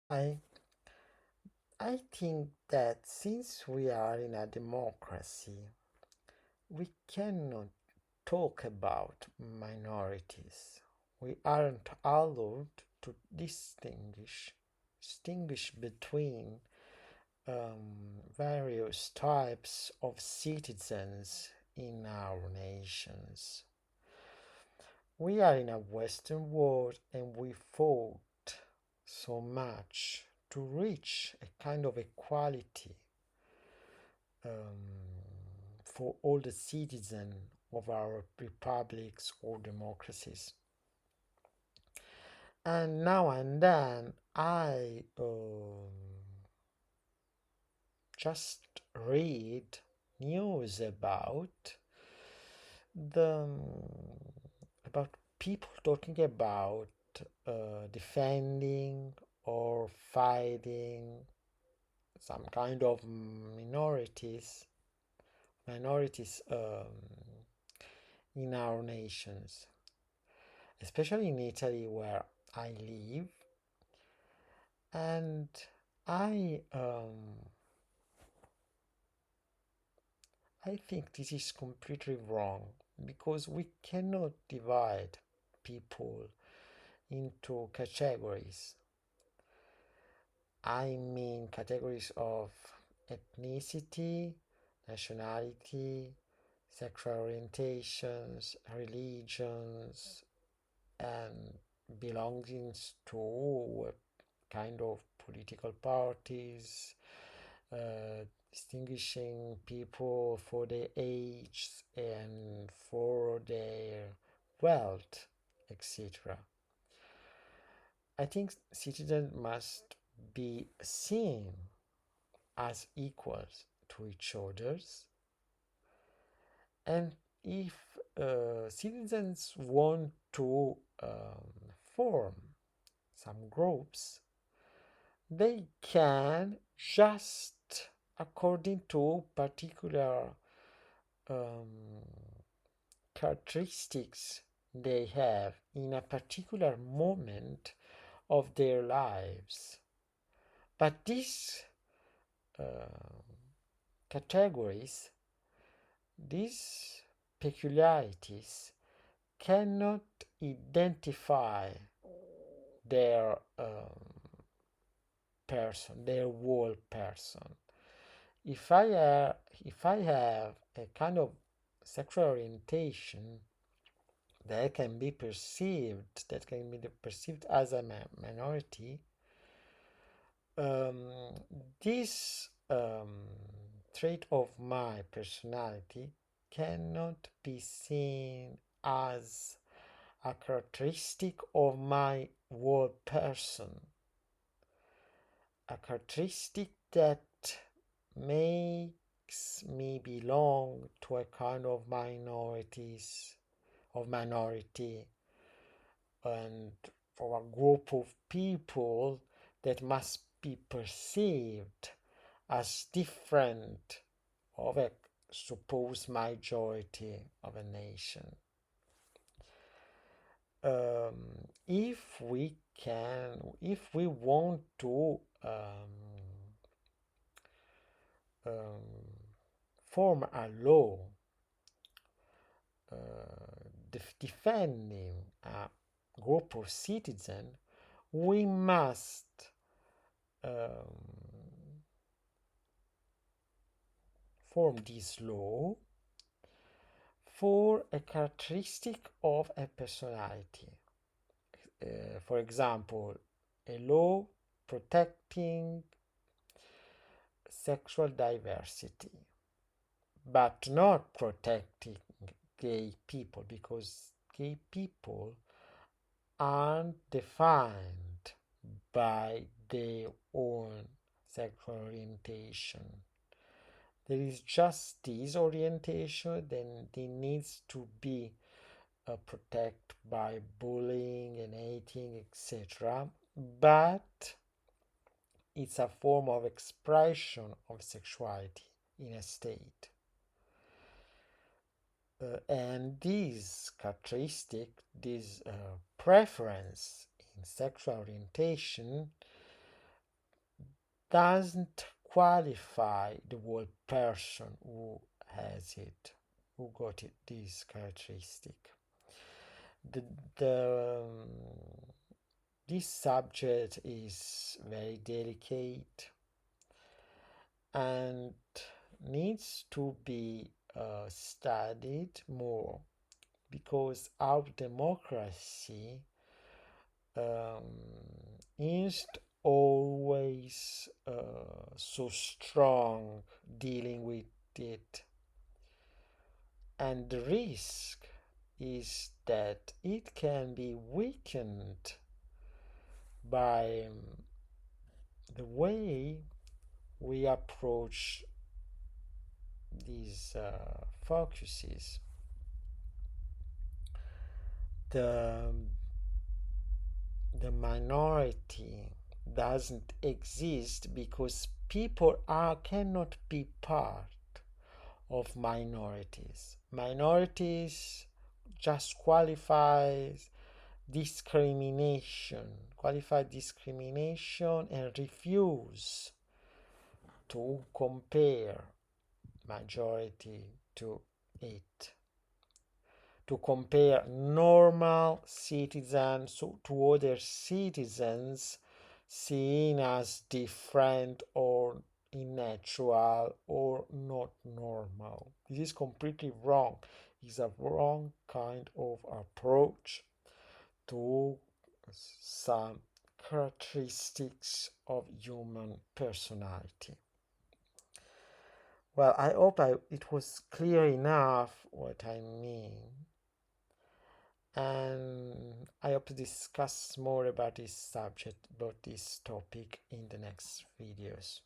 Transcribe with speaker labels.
Speaker 1: I I think that since we are in a democracy, we cannot talk about minorities. We aren't allowed to distinguish between various types of citizens in our nations. We are in a Western world and we fought so much to reach a kind of equality for all the citizens of our republics or democracies. And now and then I just read news the about people talking about defending or fighting some kind of minorities in our nations, especially in Italy where I live. And I I think this is completely wrong because we cannot divide people into categories. I mean categories of ethnicity, nationality, sexual orientations, religions, and belongings to kind of political parties, distinguishing people for their age and for their wealth, etc. I think citizens must be seen as equals to each others, and if citizens want to form some groups, they can just according to particular um, characteristics they have in a particular moment of their lives. But these uh, categories, these peculiarities, cannot identify their person, their whole person. If I if I have a kind of sexual orientation that can be perceived as a minority, this trait of my personality cannot be seen as a characteristic of my whole person, a characteristic that makes me belong to a kind of minority, and for a group of people that must be perceived as different of a supposed majority of a nation. If we if we want to um, form a law defending a group of citizens, we must um, form this law for a characteristic of a personality. For example, a law protecting sexual diversity, but not protecting gay people because gay people aren't defined by their own sexual orientation. There is just this orientation, then it needs to be protected by bullying and hating, etc. But it's a form of expression of sexuality in a state. And this characteristic, this preference in sexual orientation, doesn't qualify the whole person who has it, who got it, this characteristic. The, the this subject is very delicate and needs to be studied more because our democracy um, isn't always so strong dealing with it, and the risk is that it can be weakened by the way we approach these focuses. The, the minority doesn't exist because people cannot be part of minorities. Minorities just qualify discrimination and refuse to compare majority to it, to compare normal citizens to other citizens seen as different or unnatural or not normal. This is completely wrong. It's a wrong kind of approach to some characteristics of human personality. Well, I hope it was clear enough what I mean, and I hope to discuss more about this subject, about this topic in the next videos.